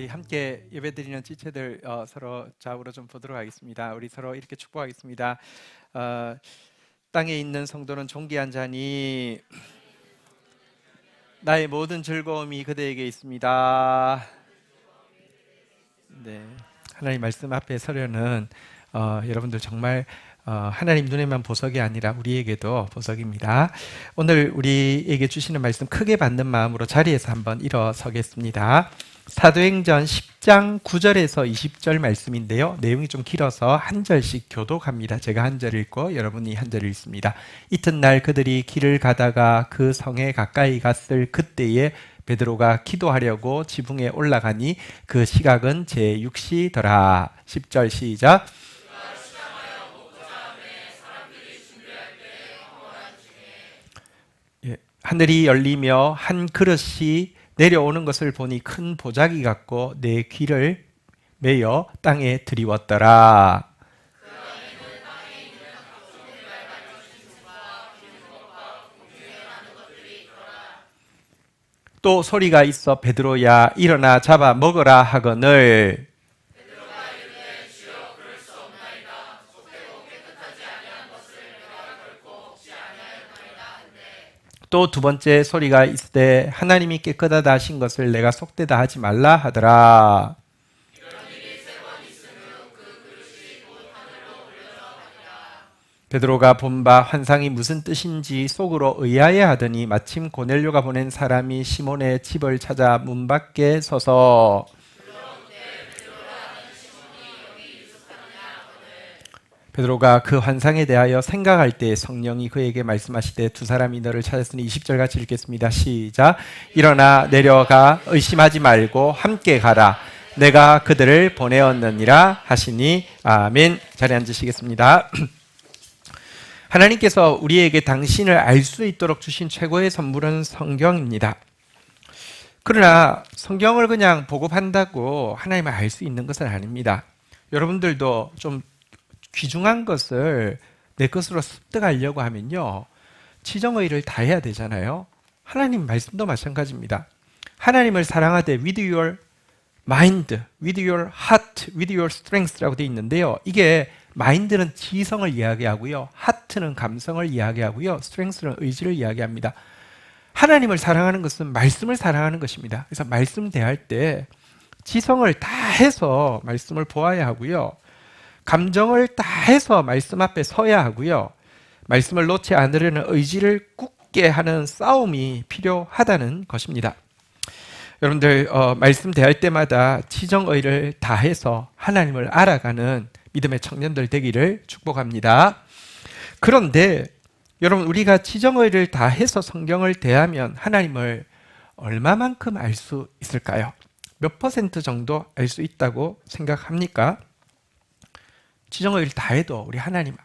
우리 함께 예배드리는 지체들 서로 좌우로 좀 보도록 하겠습니다. 우리 서로 이렇게 축복하겠습니다. 땅에 있는 성도는 존귀한 자니 나의 모든 즐거움이 그대에게 있습니다. 네, 하나님 말씀 앞에 서려는 여러분들 정말 하나님 눈에만 보석이 아니라 우리에게도 보석입니다. 오늘 우리에게 주시는 말씀 크게 받는 마음으로 자리에서 한번 일어서겠습니다. 사도행전 10장 9절에서 20절 말씀인데요. 내용이 좀 길어서 한 절씩 교독합니다. 제가 한 절 읽고 여러분이 한 절 읽습니다. 이튿날 그들이 길을 가다가 그 성에 가까이 갔을 그때에 베드로가 기도하려고 지붕에 올라가니 그 시각은 제6시더라. 10절 시작. 하늘이 열리며 한 그릇이 내려오는 것을 보니 큰 보자기 같고 내 귀를 메어 땅에 드리웠더라. 또 소리가 있어 베드로야 일어나 잡아 먹으라 하거늘 또 두 번째 소리가 있으되 하나님이 깨끗하다 하신 것을 내가 속되다 하지 말라 하더라. 베드로가 본 바 환상이 무슨 뜻인지 속으로 의아해하더니 마침 고넬료가 보낸 사람이 시몬의 집을 찾아 문 밖에 서서 베드로가 그 환상에 대하여 생각할 때 성령이 그에게 말씀하시되 두 사람이 너를 찾았으니 20절 같이 읽겠습니다. 시작. 일어나 내려가 의심하지 말고 함께 가라. 내가 그들을 보내었느니라 하시니 아멘. 자리에 앉으시겠습니다. 하나님께서 우리에게 당신을 알 수 있도록 주신 최고의 선물은 성경입니다. 그러나 성경을 그냥 보고 판다고 하나님을 알 수 있는 것은 아닙니다. 여러분들도 좀 귀중한 것을 내 것으로 습득하려고 하면요, 치정의를 다해야 되잖아요. 하나님 말씀도 마찬가지입니다. 하나님을 사랑하되 with your mind, with your heart, with your strength라고 되어 있는데요. 이게 마인드는 지성을 이야기하고요, 하트는 감성을 이야기하고요, 스트렝스는 의지를 이야기합니다. 하나님을 사랑하는 것은 말씀을 사랑하는 것입니다. 그래서 말씀 대할 때 지성을 다해서 말씀을 보아야 하고요, 감정을 다해서 말씀 앞에 서야 하고요, 말씀을 놓지 않으려는 의지를 굳게 하는 싸움이 필요하다는 것입니다. 여러분들 말씀 대할 때마다 지정의를 다해서 하나님을 알아가는 믿음의 청년들 되기를 축복합니다. 그런데 여러분, 우리가 지정의를 다해서 성경을 대하면 하나님을 얼마만큼 알 수 있을까요? 몇 퍼센트 정도 알 수 있다고 생각합니까? 지정의를 다해도 우리 하나님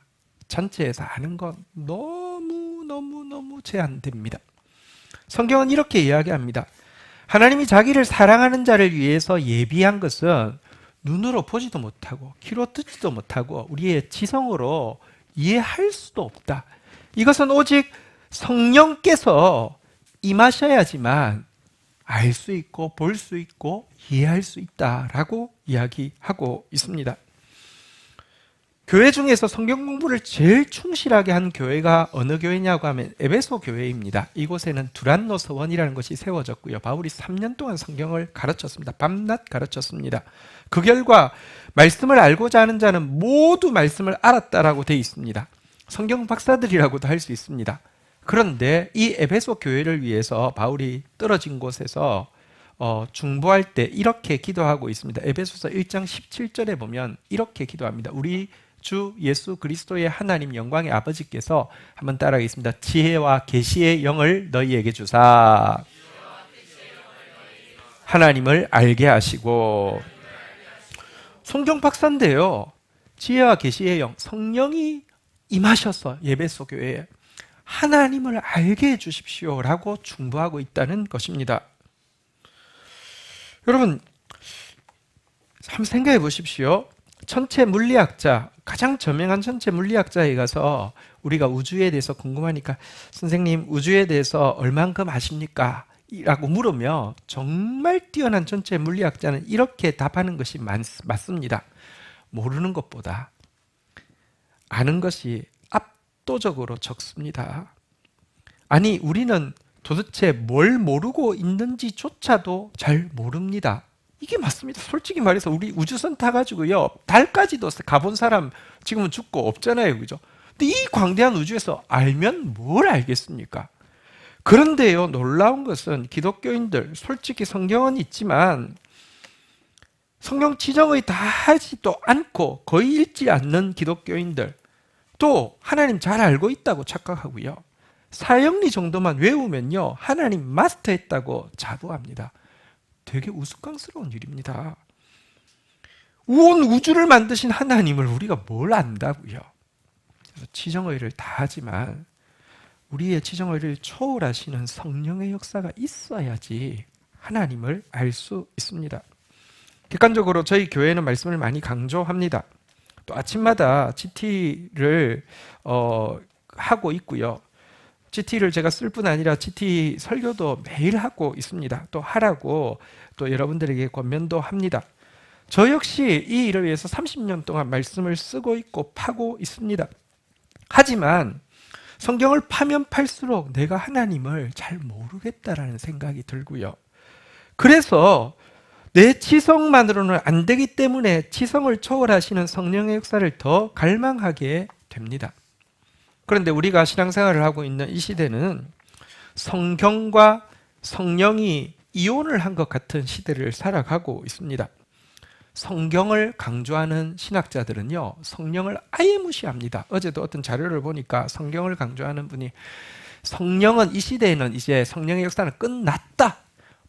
전체에서 아는 건 너무 제한됩니다. 성경은 이렇게 이야기합니다. 하나님이 자기를 사랑하는 자를 위해서 예비한 것은 눈으로 보지도 못하고 귀로 듣지도 못하고 우리의 지성으로 이해할 수도 없다. 이것은 오직 성령께서 임하셔야지만 알 수 있고 볼 수 있고 이해할 수 있다라고 이야기하고 있습니다. 교회 중에서 성경 공부를 제일 충실하게 한 교회가 어느 교회냐고 하면 에베소 교회입니다. 이곳에는 두란노 서원이라는 것이 세워졌고요, 바울이 3년 동안 성경을 가르쳤습니다. 밤낮 가르쳤습니다. 그 결과 말씀을 알고자 하는 자는 모두 말씀을 알았다라고 되어 있습니다. 성경 박사들이라고도 할 수 있습니다. 그런데 이 에베소 교회를 위해서 바울이 떨어진 곳에서 중보할 때 이렇게 기도하고 있습니다. 에베소서 1장 17절에 보면 이렇게 기도합니다. 우리 주 예수 그리스도의 하나님 영광의 아버지께서 한번 따라하겠습니다. 지혜와 계시의 영을 너희에게 주사 하나님을 알게 하시고. 성경 박사인데요, 지혜와 계시의 영, 성령이 임하셔서 에베소 교회에 하나님을 알게 해주십시오라고 중보하고 있다는 것입니다. 여러분, 한번 생각해 보십시오. 천체 물리학자, 가장 저명한 천체 물리학자에 가서 우리가 우주에 대해서 궁금하니까 선생님 우주에 대해서 얼만큼 아십니까? 라고 물으며 정말 뛰어난 전체 물리학자는 이렇게 답하는 것이 맞습니다. 모르는 것보다 아는 것이 압도적으로 적습니다. 아니, 우리는 도대체 뭘 모르고 있는지조차도 잘 모릅니다. 이게 맞습니다. 솔직히 말해서 우리 우주선 타가지고요, 달까지도 가본 사람 지금은 죽고 없잖아요. 그죠? 근데 이 광대한 우주에서 알면 뭘 알겠습니까? 그런데요, 놀라운 것은 기독교인들, 솔직히 성경은 있지만 성경 지정의 다 하지도 않고 거의 읽지 않는 기독교인들, 또 하나님 잘 알고 있다고 착각하고요, 사형리 정도만 외우면요 하나님 마스터했다고 자부합니다. 되게 우스꽝스러운 일입니다. 온 우주를 만드신 하나님을 우리가 뭘 안다고요? 그래서 지정의를 다 하지만 우리의 지정의를 초월하시는 성령의 역사가 있어야지 하나님을 알 수 있습니다. 객관적으로 저희 교회는 말씀을 많이 강조합니다. 또 아침마다 GT를 하고 있고요. GT를 제가 쓸 뿐 아니라 GT 설교도 매일 하고 있습니다. 또 하라고 또 여러분들에게 권면도 합니다. 저 역시 이 일을 위해서 30년 동안 말씀을 쓰고 있고 파고 있습니다. 하지만 성경을 파면 팔수록 내가 하나님을 잘 모르겠다라는 생각이 들고요. 그래서 내 지성만으로는 안 되기 때문에 지성을 초월하시는 성령의 역사를 더 갈망하게 됩니다. 그런데 우리가 신앙생활을 하고 있는 이 시대는 성경과 성령이 이혼을 한 것 같은 시대를 살아가고 있습니다. 성경을 강조하는 신학자들은요, 성령을 아예 무시합니다. 어제도 어떤 자료를 보니까 성경을 강조하는 분이 성령은 이 시대에는 이제 성령의 역사는 끝났다.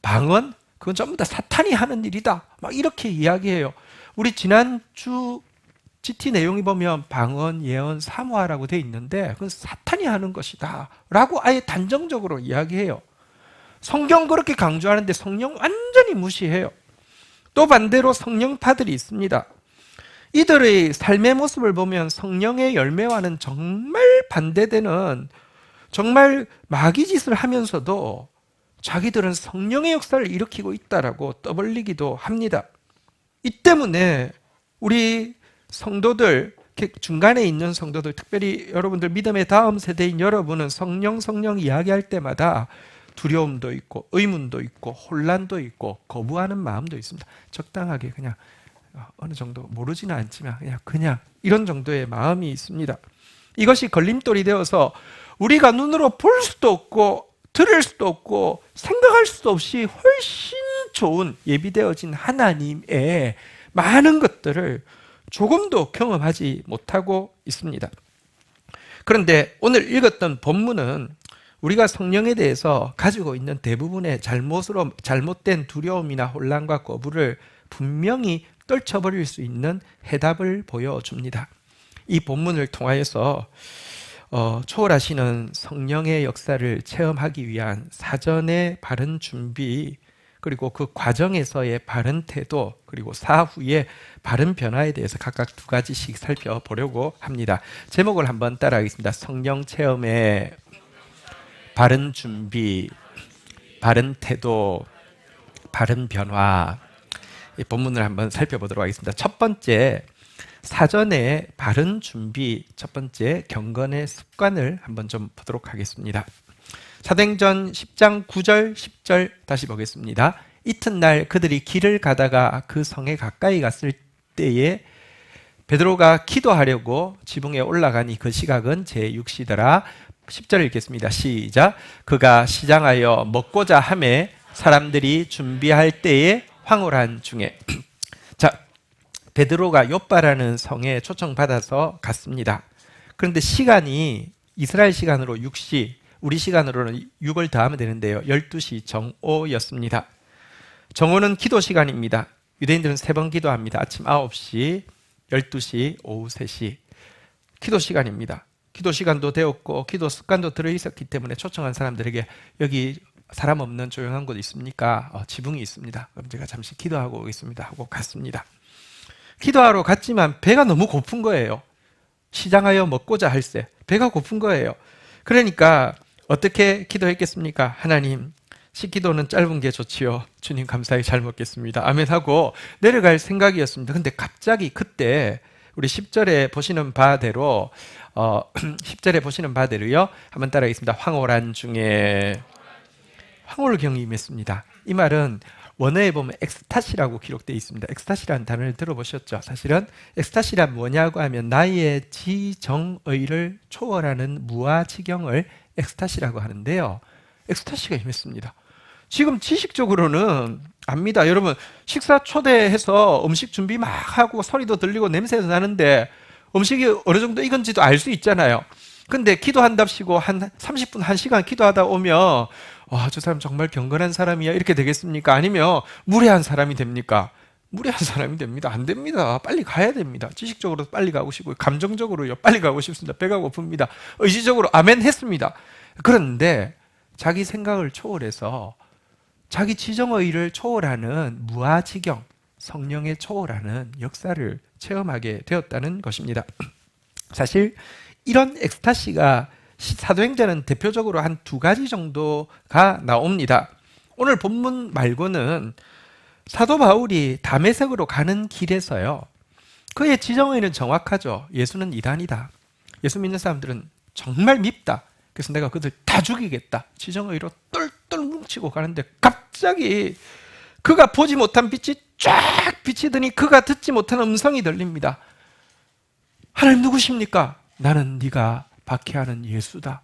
방언? 그건 전부 다 사탄이 하는 일이다. 막 이렇게 이야기해요. 우리 지난주 GT 내용이 보면 방언, 예언, 사모하라고 돼 있는데 그건 사탄이 하는 것이다 라고 아예 단정적으로 이야기해요. 성경 그렇게 강조하는데 성령 완전히 무시해요. 또 반대로 성령파들이 있습니다. 이들의 삶의 모습을 보면 성령의 열매와는 정말 반대되는, 정말 마귀짓을 하면서도 자기들은 성령의 역사를 일으키고 있다라고 떠벌리기도 합니다. 이 때문에 우리 성도들, 중간에 있는 성도들, 특별히 여러분들 믿음의 다음 세대인 여러분은 성령 이야기할 때마다 두려움도 있고 의문도 있고 혼란도 있고 거부하는 마음도 있습니다. 적당하게 그냥 어느 정도 모르지는 않지만 그냥 이런 정도의 마음이 있습니다. 이것이 걸림돌이 되어서 우리가 눈으로 볼 수도 없고 들을 수도 없고 생각할 수도 없이 훨씬 좋은 예비되어진 하나님의 많은 것들을 조금도 경험하지 못하고 있습니다. 그런데 오늘 읽었던 본문은 우리가 성령에 대해서 가지고 있는 대부분의 잘못된 두려움이나 혼란과 거부를 분명히 떨쳐버릴 수 있는 해답을 보여줍니다. 이 본문을 통하여서 초월하시는 성령의 역사를 체험하기 위한 사전의 바른 준비, 그리고 그 과정에서의 바른 태도, 그리고 사후의 바른 변화에 대해서 각각 두 가지씩 살펴보려고 합니다. 제목을 한번 따라하겠습니다. 성령 체험의 바른 준비, 바른 태도, 바른 변화. 이 본문을 한번 살펴보도록 하겠습니다. 첫 번째, 사전의 바른 준비, 첫 번째 경건의 습관을 한번 좀 보도록 하겠습니다. 사도행전 10장 9절 10절 다시 보겠습니다. 이튿날 그들이 길을 가다가 그 성에 가까이 갔을 때에 베드로가 기도하려고 지붕에 올라가니 그 시각은 제6시더라. 10절 읽겠습니다. 시작. 그가 시장하여 먹고자 하매 사람들이 준비할 때에 황홀한 중에. 자, 베드로가 욥바라는 성에 초청받아서 갔습니다. 그런데 시간이 이스라엘 시간으로 6시, 우리 시간으로는 6을 더하면 되는데요. 12시 정오였습니다. 정오는 기도 시간입니다. 유대인들은 3번 기도합니다. 아침 9시, 12시, 오후 3시. 기도 시간입니다. 기도 시간도 되었고 기도 습관도 들어있었기 때문에 초청한 사람들에게 여기 사람 없는 조용한 곳 있습니까? 지붕이 있습니다. 그럼 제가 잠시 기도하고 오겠습니다 하고 갔습니다. 기도하러 갔지만 배가 너무 고픈 거예요. 시장하여 먹고자 할세. 배가 고픈 거예요. 그러니까 어떻게 기도했겠습니까? 하나님, 식기도는 짧은 게 좋지요. 주님 감사히 잘 먹겠습니다. 아멘 하고 내려갈 생각이었습니다. 근데 갑자기 그때 우리 10절에 보시는 바대로 10절에 보시는 바대로요. 한번 따라하겠습니다. 황홀한 중에 황홀경이 임했습니다. 이 말은 원어에 보면 엑스타시라고 기록되어 있습니다. 엑스타시라는 단어를 들어보셨죠? 사실은 엑스타시란 뭐냐고 하면 나의 지정의를 초월하는 무아지경을 엑스타시라고 하는데요. 엑스타시가 임했습니다. 지금 지식적으로는 압니다. 여러분 식사 초대해서 음식 준비 막 하고 소리도 들리고 냄새도 나는데 음식이 어느 정도 익은지도 알 수 있잖아요. 근데 기도한답시고 한 30분, 1시간 기도하다 오면 와, 저 사람 정말 경건한 사람이야 이렇게 되겠습니까? 아니면 무례한 사람이 됩니까? 무례한 사람이 됩니다. 안 됩니다. 빨리 가야 됩니다. 지식적으로 빨리 가고 싶고 감정적으로요. 빨리 가고 싶습니다. 배가 고픕니다. 의지적으로 아멘 했습니다. 그런데 자기 생각을 초월해서 자기 지정의를 초월하는 무아지경, 성령의 초월하는 역사를 체험하게 되었다는 것입니다. 사실 이런 엑스타시가 사도행전은 대표적으로 한 2가지 정도가 나옵니다. 오늘 본문 말고는 사도 바울이 다메섹으로 가는 길에서요. 그의 지정의는 정확하죠. 예수는 이단이다. 예수 믿는 사람들은 정말 밉다. 그래서 내가 그들 다 죽이겠다. 지정의로 똘똘 뭉치고 가는데 갑자기 그가 보지 못한 빛이 쫙 비치더니 그가 듣지 못한 음성이 들립니다. 하나님 누구십니까? 나는 네가 박해하는 예수다.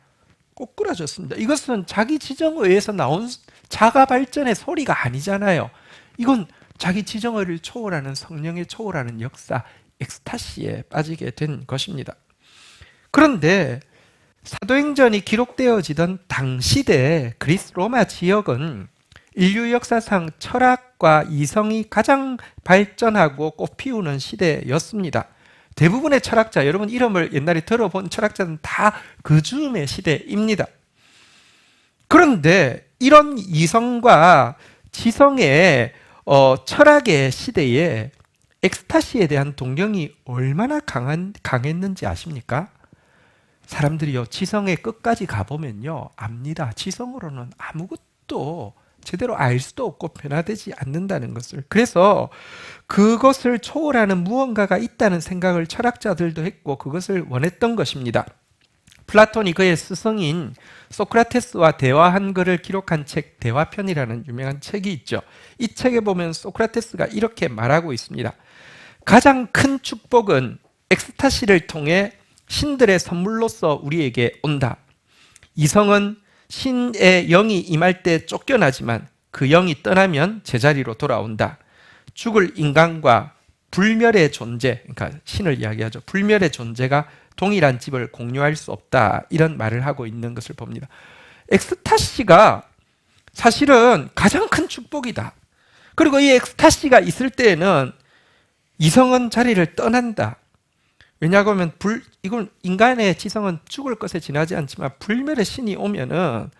꼬꾸라졌습니다. 이것은 자기 지정의에서 나온 자가 발전의 소리가 아니잖아요. 이건 자기 지정의를 초월하는 성령의 초월하는 역사, 엑스타시에 빠지게 된 것입니다. 그런데 사도행전이 기록되어지던 당시대 그리스 로마 지역은 인류 역사상 철학과 이성이 가장 발전하고 꽃피우는 시대였습니다. 대부분의 철학자, 여러분 이름을 옛날에 들어본 철학자는 다 그 즈음의 시대입니다. 그런데 이런 이성과 지성의 철학의 시대에 엑스타시에 대한 동경이 얼마나 강했는지 아십니까? 사람들이요, 지성의 끝까지 가보면요, 압니다. 지성으로는 아무것도 제대로 알 수도 없고 변화되지 않는다는 것을. 그래서 그것을 초월하는 무언가가 있다는 생각을 철학자들도 했고 그것을 원했던 것입니다. 플라톤이 그의 스승인 소크라테스와 대화한 것을 기록한 책 대화편이라는 유명한 책이 있죠. 이 책에 보면 소크라테스가 이렇게 말하고 있습니다. 가장 큰 축복은 엑스타시를 통해 신들의 선물로서 우리에게 온다. 이성은 신의 영이 임할 때 쫓겨나지만 그 영이 떠나면 제자리로 돌아온다. 죽을 인간과 불멸의 존재, 그러니까 신을 이야기하죠. 불멸의 존재가 동일한 집을 공유할 수 없다. 이런 말을 하고 있는 것을 봅니다. 엑스타시가 사실은 가장 큰 축복이다. 그리고 이 엑스타시가 있을 때에는 이성은 자리를 떠난다. 왜냐하면 이건 인간의 지성은 죽을 것에 지나지 않지만 불멸의 신이 오면은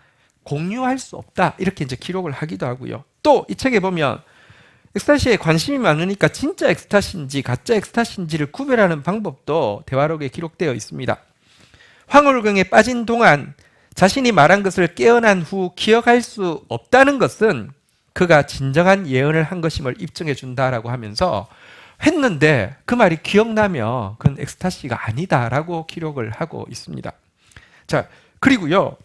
공유할 수 없다. 이렇게 이제 기록을 하기도 하고요. 또 이 책에 보면 엑스타시에 관심이 많으니까 진짜 엑스타시인지 가짜 엑스타시인지를 구별하는 방법도 대화록에 기록되어 있습니다. 황홀경에 빠진 동안 자신이 말한 것을 깨어난 후 기억할 수 없다는 것은 그가 진정한 예언을 한 것임을 입증해 준다라고 하면서 했는데 그 말이 기억나면 그건 엑스타시가 아니다라고 기록을 하고 있습니다. 자, 그리고요,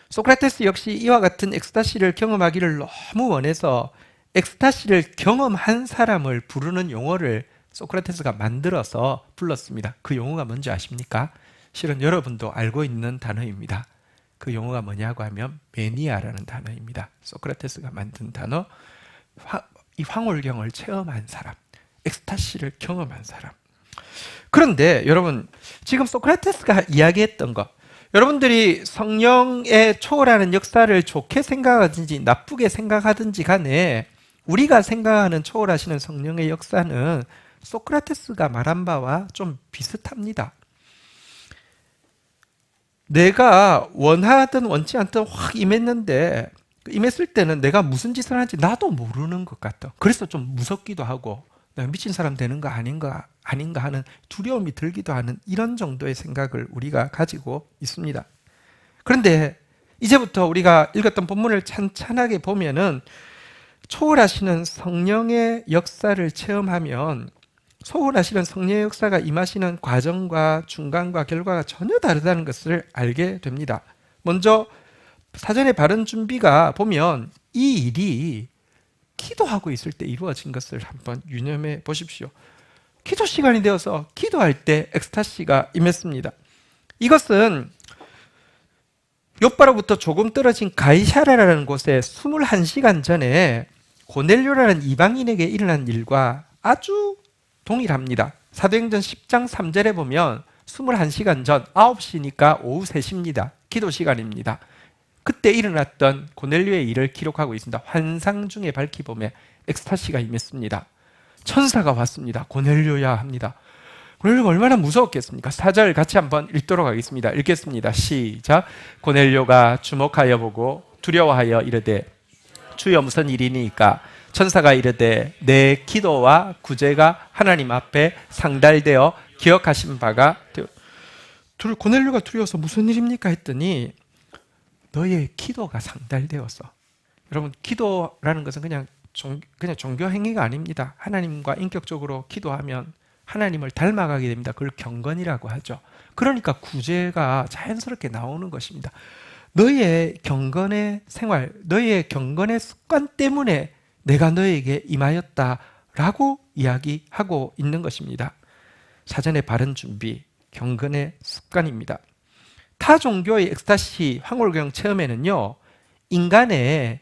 소크라테스 역시 이와 같은 엑스타시를 경험하기를 너무 원해서 엑스타시를 경험한 사람을 부르는 용어를 소크라테스가 만들어서 불렀습니다. 그 용어가 뭔지 아십니까? 실은 여러분도 알고 있는 단어입니다. 그 용어가 뭐냐고 하면 매니아라는 단어입니다. 소크라테스가 만든 단어, 이 황홀경을 체험한 사람, 엑스타시를 경험한 사람. 그런데 여러분, 지금 소크라테스가 이야기했던 것, 여러분들이 성령의 초월하는 역사를 좋게 생각하든지 나쁘게 생각하든지 간에 우리가 생각하는 초월하시는 성령의 역사는 소크라테스가 말한 바와 좀 비슷합니다. 내가 원하든 원치 않든 확 임했는데 임했을 때는 내가 무슨 짓을 하는지 나도 모르는 것 같다. 그래서 좀 무섭기도 하고 내가 미친 사람 되는 거 아닌가 하는 두려움이 들기도 하는 이런 정도의 생각을 우리가 가지고 있습니다. 그런데 이제부터 우리가 읽었던 본문을 찬찬하게 보면은 초월하시는 성령의 역사를 체험하면 초월하시는 성령의 역사가 임하시는 과정과 중간과 결과가 전혀 다르다는 것을 알게 됩니다. 먼저 사전에 바른 준비가 보면 이 일이 기도하고 있을 때 이루어진 것을 한번 유념해 보십시오. 기도 시간이 되어서 기도할 때 엑스타시가 임했습니다. 이것은 욥바로부터 조금 떨어진 가이사랴라는 곳에 21시간 전에 고넬료라는 이방인에게 일어난 일과 아주 동일합니다. 사도행전 10장 3절에 보면 21시간 전 9시니까 오후 3시입니다. 기도 시간입니다. 그때 일어났던 고넬료의 일을 기록하고 있습니다. 환상 중에 밝히 보면 엑스타시가 임했습니다. 천사가 왔습니다. 고넬료야 합니다. 고넬료가 얼마나 무서웠겠습니까? 4절 같이 한번 읽도록 하겠습니다. 읽겠습니다. 시작. 고넬료가 주목하여 보고 두려워하여 이르되 주여 무슨 일이니까? 천사가 이르되 내 기도와 구제가 하나님 앞에 상달되어 기억하신 바가 되어. 고넬료가 두려워서 무슨 일입니까? 했더니 너의 기도가 상달되어서. 여러분, 기도라는 것은 그냥 종교 행위가 아닙니다. 하나님과 인격적으로 기도하면 하나님을 닮아가게 됩니다. 그걸 경건이라고 하죠. 그러니까 구제가 자연스럽게 나오는 것입니다. 너의 경건의 생활, 너의 경건의 습관 때문에 내가 너에게 임하였다라고 이야기하고 있는 것입니다. 사전에 바른 준비, 경건의 습관입니다. 타 종교의 엑스타시 황홀경 체험에는요, 인간의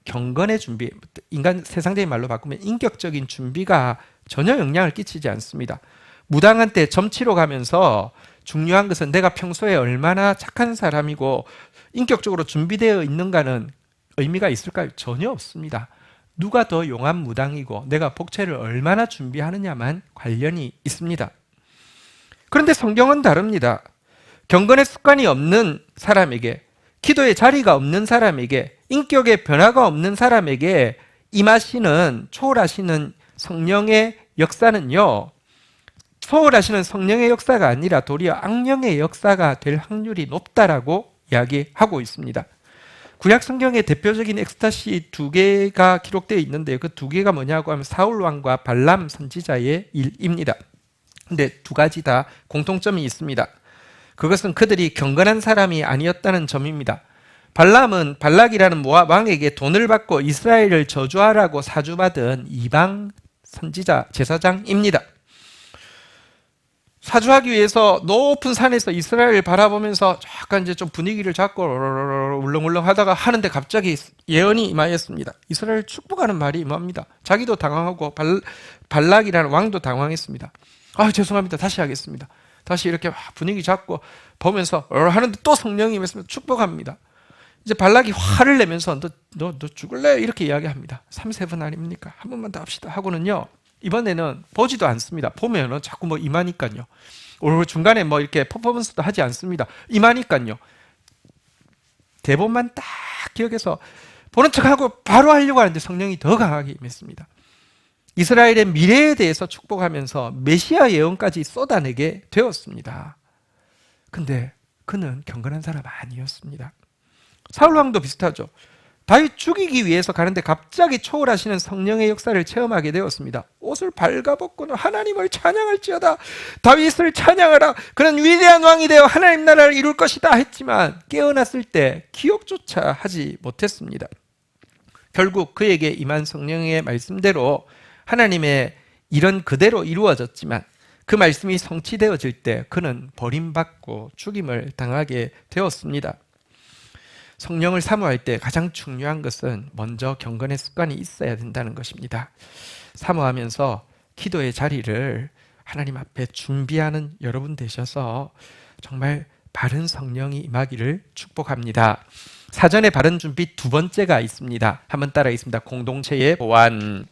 경건의 준비, 인간 세상적인 말로 바꾸면 인격적인 준비가 전혀 영향을 끼치지 않습니다. 무당한 때 점치러 가면서 중요한 것은 내가 평소에 얼마나 착한 사람이고 인격적으로 준비되어 있는가는 의미가 있을까요? 전혀 없습니다. 누가 더 용한 무당이고 내가 복채를 얼마나 준비하느냐만 관련이 있습니다. 그런데 성경은 다릅니다. 경건의 습관이 없는 사람에게, 기도의 자리가 없는 사람에게, 인격의 변화가 없는 사람에게 임하시는 초월하시는 성령의 역사는요, 초월하시는 성령의 역사가 아니라 도리어 악령의 역사가 될 확률이 높다라고 이야기하고 있습니다. 구약 성경의 대표적인 엑스타시 두 개가 기록되어 있는데요. 그 두 개가 뭐냐고 하면 사울 왕과 발람 선지자의 일입니다. 근데 두 가지 다 공통점이 있습니다. 그것은 그들이 경건한 사람이 아니었다는 점입니다. 발람은 발락이라는 모압 왕에게 돈을 받고 이스라엘을 저주하라고 사주받은 이방 선지자 제사장입니다. 사주하기 위해서 높은 산에서 이스라엘을 바라보면서 약간 이제 좀 분위기를 잡고 울렁울렁 하다가 하는데 갑자기 예언이 임하였습니다. 이스라엘 축복하는 말이 임합니다. 자기도 당황하고 발락이라는 왕도 당황했습니다. 아, 죄송합니다. 다시 하겠습니다. 다시 이렇게 분위기 잡고 보면서 하는데 또 성령이 임했습니다. 축복합니다. 이제 발락이 화를 내면서 너 죽을래? 이렇게 이야기합니다. 3-4번 아닙니까? 한 번만 더 합시다 하고는요, 이번에는 보지도 않습니다. 보면은 자꾸 뭐 임하니까요. 중간에 뭐 이렇게 퍼포먼스도 하지 않습니다. 임하니까요. 대본만 딱 기억해서 보는 척하고 바로 하려고 하는데 성령이 더 강하게 임했습니다. 이스라엘의 미래에 대해서 축복하면서 메시아 예언까지 쏟아내게 되었습니다. 근데 그는 경건한 사람 아니었습니다. 사울 왕도 비슷하죠. 다윗 죽이기 위해서 가는데 갑자기 초월하시는 성령의 역사를 체험하게 되었습니다. 옷을 발가벗고는 하나님을 찬양할지어다. 다윗을 찬양하라. 그는 위대한 왕이 되어 하나님 나라를 이룰 것이다 했지만 깨어났을 때 기억조차 하지 못했습니다. 결국 그에게 임한 성령의 말씀대로 하나님의 일은 그대로 이루어졌지만 그 말씀이 성취되어질 때 그는 버림받고 죽임을 당하게 되었습니다. 성령을 사모할 때 가장 중요한 것은 먼저 경건의 습관이 있어야 된다는 것입니다. 사모하면서 기도의 자리를 하나님 앞에 준비하는 여러분 되셔서 정말 바른 성령이 임하기를 축복합니다. 사전에 바른 준비 두 번째가 있습니다. 한번 따라하겠습니다. 공동체의 보완.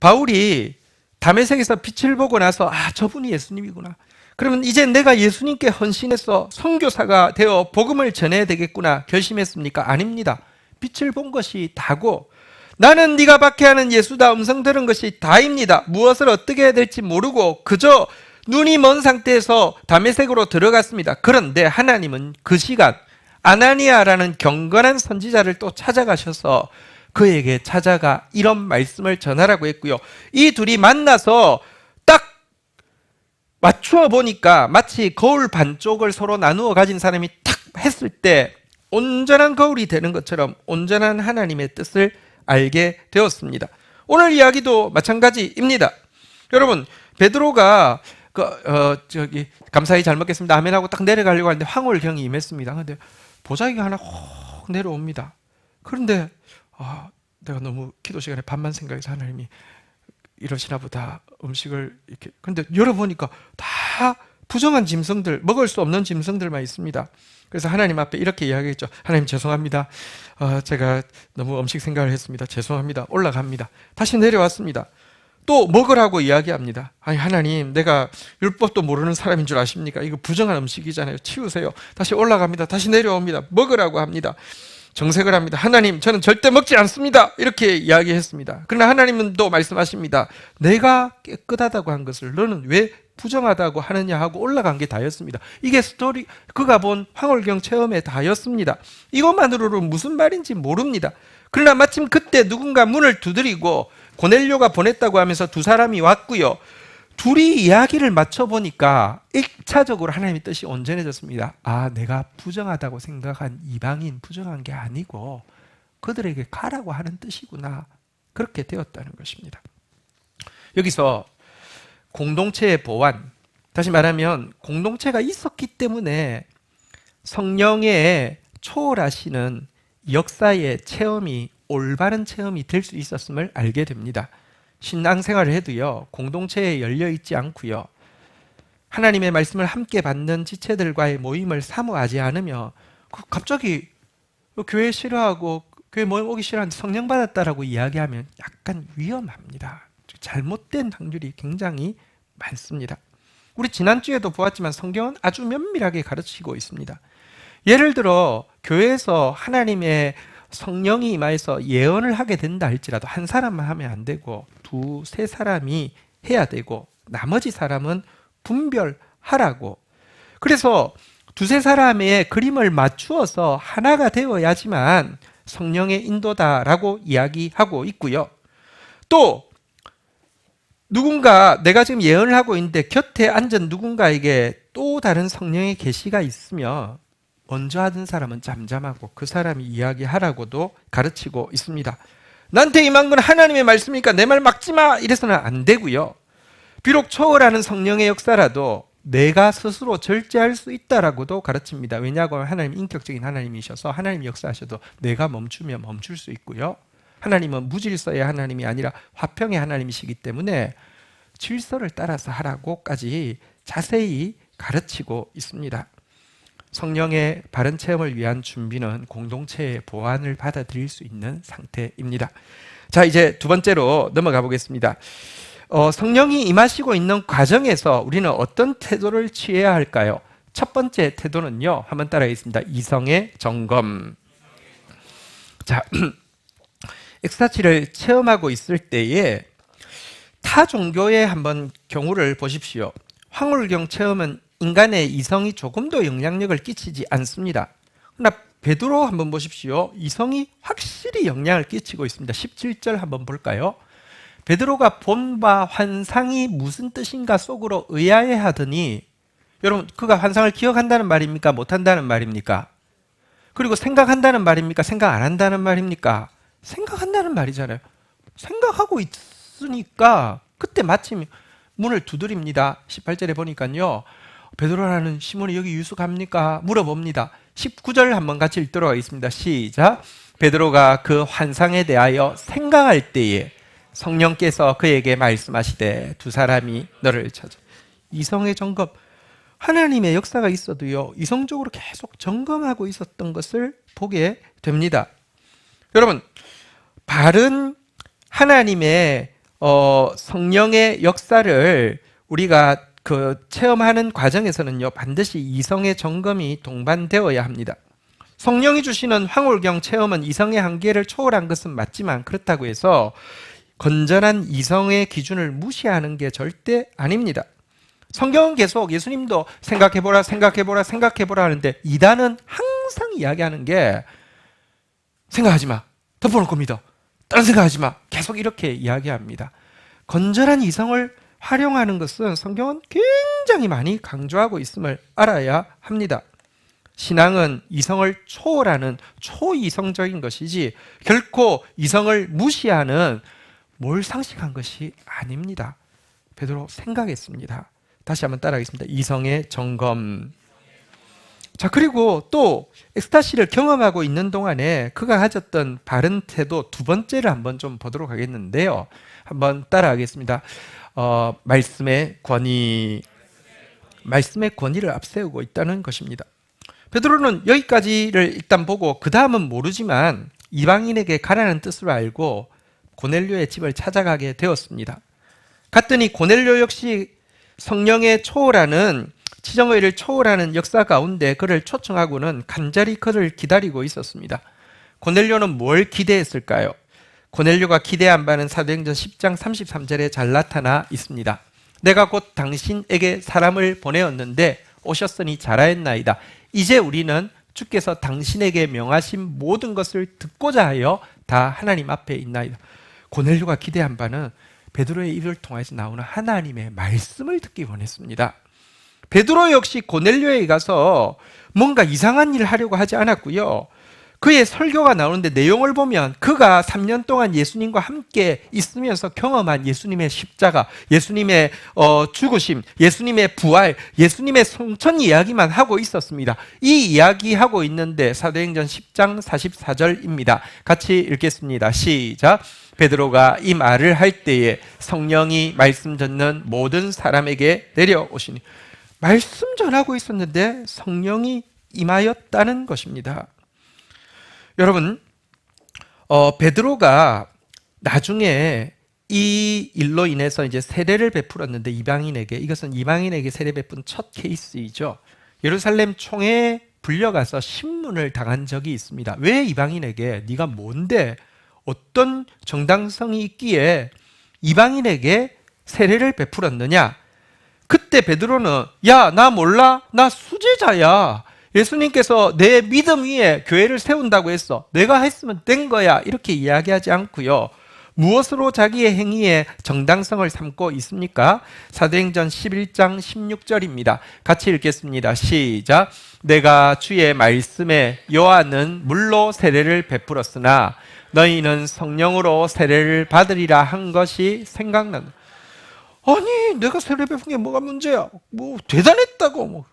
바울이 다메섹에서 빛을 보고 나서 저분이 예수님이구나. 그러면 이제 내가 예수님께 헌신해서 선교사가 되어 복음을 전해야 되겠구나 결심했습니까? 아닙니다. 빛을 본 것이 다고 나는 네가 박해하는 예수다 음성 들은 것이 다입니다. 무엇을 어떻게 해야 될지 모르고 그저 눈이 먼 상태에서 다메섹으로 들어갔습니다. 그런데 하나님은 그 시간 아나니아라는 경건한 선지자를 또 찾아가셔서 그에게 찾아가 이런 말씀을 전하라고 했고요. 이 둘이 만나서 딱 맞추어 보니까 마치 거울 반쪽을 서로 나누어 가진 사람이 탁 했을 때 온전한 거울이 되는 것처럼 온전한 하나님의 뜻을 알게 되었습니다. 오늘 이야기도 마찬가지입니다. 여러분, 베드로가 감사히 잘 먹겠습니다 아멘하고 딱 내려가려고 하는데 황홀경이 임했습니다. 그런데 보자기가 하나 확 내려옵니다. 그런데 내가 너무 기도 시간에 밥만 생각해서 하나님이 이러시나 보다 음식을 이렇게. 그런데 열어보니까 다 부정한 짐승들, 먹을 수 없는 짐승들만 있습니다. 그래서 하나님 앞에 이렇게 이야기했죠. 하나님 죄송합니다. 제가 너무 음식 생각을 했습니다. 죄송합니다. 올라갑니다. 다시 내려왔습니다. 또 먹으라고 이야기합니다. 아니 하나님, 내가 율법도 모르는 사람인 줄 아십니까? 이거 부정한 음식이잖아요. 치우세요. 다시 올라갑니다. 다시 내려옵니다. 먹으라고 합니다. 정색을 합니다. 하나님, 저는 절대 먹지 않습니다. 이렇게 이야기했습니다. 그러나 하나님은 또 말씀하십니다. 내가 깨끗하다고 한 것을 너는 왜 부정하다고 하느냐 하고 올라간 게 다였습니다. 이게 스토리, 그가 본 황홀경 체험의 다였습니다. 이것만으로는 무슨 말인지 모릅니다. 그러나 마침 그때 누군가 문을 두드리고 고넬료가 보냈다고 하면서 두 사람이 왔고요. 둘이 이야기를 맞춰보니까 1차적으로 하나님의 뜻이 온전해졌습니다. 내가 부정하다고 생각한 이방인 부정한 게 아니고 그들에게 가라고 하는 뜻이구나. 그렇게 되었다는 것입니다. 여기서 공동체의 보완, 다시 말하면 공동체가 있었기 때문에 성령의 초월하시는 역사의 체험이 올바른 체험이 될 수 있었음을 알게 됩니다. 신앙생활을 해도요, 공동체에 열려있지 않고요, 하나님의 말씀을 함께 받는 지체들과의 모임을 사모하지 않으며 갑자기 교회 싫어하고 교회 모임 오기 싫어하는데 성령 받았다라고 이야기하면 약간 위험합니다. 잘못된 확률이 굉장히 많습니다. 우리 지난주에도 보았지만 성경은 아주 면밀하게 가르치고 있습니다. 예를 들어 교회에서 하나님의 성령이 임하여서 예언을 하게 된다 할지라도 한 사람만 하면 안 되고 두세 사람이 해야 되고 나머지 사람은 분별하라고. 그래서 두세 사람의 그림을 맞추어서 하나가 되어야지만 성령의 인도다라고 이야기하고 있고요. 또 누군가, 내가 지금 예언을 하고 있는데 곁에 앉은 누군가에게 또 다른 성령의 계시가 있으며 먼저 하던 사람은 잠잠하고 그 사람이 이야기하라고도 가르치고 있습니다. 나한테 임한 건 하나님의 말씀이니까 내 말 막지 마, 이래서는 안 되고요. 비록 초월하는 성령의 역사라도 내가 스스로 절제할 수 있다라고도 가르칩니다. 왜냐하면 하나님 인격적인 하나님이셔서 하나님 역사하셔도 내가 멈추면 멈출 수 있고요. 하나님은 무질서의 하나님이 아니라 화평의 하나님이시기 때문에 질서를 따라서 하라고까지 자세히 가르치고 있습니다. 성령의 바른 체험을 위한 준비는 공동체의 보완을 받아들일 수 있는 상태입니다. 자, 이제 두 번째로 넘어가 보겠습니다. 성령이 임하시고 있는 과정에서 우리는 어떤 태도를 취해야 할까요? 첫 번째 태도는요, 한번 따라하겠습니다. 이성의 점검. 자, 엑스타치를 체험하고 있을 때에 타 종교의 한번 경우를 보십시오. 황홀경 체험은 인간의 이성이 조금도 영향력을 끼치지 않습니다. 그러나 베드로 한번 보십시오. 이성이 확실히 영향을 끼치고 있습니다. 17절 한번 볼까요? 베드로가 본 바 환상이 무슨 뜻인가 속으로 의아해하더니, 여러분, 그가 환상을 기억한다는 말입니까? 못한다는 말입니까? 그리고 생각한다는 말입니까? 생각 안 한다는 말입니까? 생각한다는 말이잖아요. 생각하고 있으니까 그때 마침 문을 두드립니다. 18절에 보니까요, 베드로라는 시몬이 여기 유숙합니까? 물어봅니다. 19절 한번 같이 읽도록 하겠습니다. 시작. 베드로가 그 환상에 대하여 생각할 때에 성령께서 그에게 말씀하시되 두 사람이 너를 찾아. 이성의 점검. 하나님의 역사가 있어도요, 이성적으로 계속 점검하고 있었던 것을 보게 됩니다. 여러분, 바른 하나님의 성령의 역사를 우리가 체험하는 과정에서는요, 반드시 이성의 점검이 동반되어야 합니다. 성령이 주시는 황홀경 체험은 이성의 한계를 초월한 것은 맞지만 그렇다고 해서 건전한 이성의 기준을 무시하는 게 절대 아닙니다. 성경은 계속 예수님도 생각해보라 하는데 이단은 항상 이야기하는 게 생각하지 마. 덮어놓을 겁니다. 다른 생각하지 마. 계속 이렇게 이야기합니다. 건전한 이성을 활용하는 것은 성경은 굉장히 많이 강조하고 있음을 알아야 합니다. 신앙은 이성을 초월하는 초이성적인 것이지 결코 이성을 무시하는 몰상식한 것이 아닙니다. 베드로 생각했습니다. 다시 한번 따라하겠습니다. 이성의 점검. 자, 그리고 또 엑스타시를 경험하고 있는 동안에 그가 가졌던 바른 태도 두 번째를 한번 좀 보도록 하겠는데요. 한번 따라하겠습니다. 말씀의 권위를 앞세우고 있다는 것입니다. 베드로는 여기까지를 일단 보고 그 다음은 모르지만 이방인에게 가라는 뜻으로 알고 고넬료의 집을 찾아가게 되었습니다. 갔더니 고넬료 역시 성령의 초월하는 지정의를 초월하는 역사 가운데 그를 초청하고는 간절히 그를 기다리고 있었습니다. 고넬료는 뭘 기대했을까요? 고넬료가 기대한 바는 사도행전 10장 33절에 잘 나타나 있습니다. 내가 곧 당신에게 사람을 보내었는데 오셨으니 잘하였나이다. 이제 우리는 주께서 당신에게 명하신 모든 것을 듣고자 하여 다 하나님 앞에 있나이다. 고넬료가 기대한 바는 베드로의 입을 통해서 나오는 하나님의 말씀을 듣기 원했습니다. 베드로 역시 고넬료에 가서 뭔가 이상한 일을 하려고 하지 않았고요. 그의 설교가 나오는데 내용을 보면 그가 3년 동안 예수님과 함께 있으면서 경험한 예수님의 십자가, 예수님의 죽으심, 예수님의 부활, 예수님의 성천 이야기만 하고 있었습니다. 이 이야기하고 있는데 사도행전 10장 44절입니다. 같이 읽겠습니다. 시작. 베드로가 이 말을 할 때에 성령이 말씀 전는 모든 사람에게 내려오시니, 말씀 전하고 있었는데 성령이 임하였다는 것입니다. 여러분, 베드로가 나중에 이 일로 인해서 이제 세례를 베풀었는데 이방인에게, 이것은 이방인에게 세례 베푼 첫 케이스이죠. 예루살렘 총회에 불려가서 신문을 당한 적이 있습니다. 왜 이방인에게 네가 뭔데 어떤 정당성이 있기에 이방인에게 세례를 베풀었느냐? 그때 베드로는 야, 나 몰라? 나 수제자야. 예수님께서 내 믿음 위에 교회를 세운다고 했어. 내가 했으면 된 거야. 이렇게 이야기하지 않고요. 무엇으로 자기의 행위에 정당성을 삼고 있습니까? 사도행전 11장 16절입니다. 같이 읽겠습니다. 시작. 내가 주의 말씀에 요한은 물로 세례를 베풀었으나 너희는 성령으로 세례를 받으리라 한 것이 생각난다. 아니, 내가 세례 베푼 게 뭐가 문제야? 뭐 대단했다고, 뭐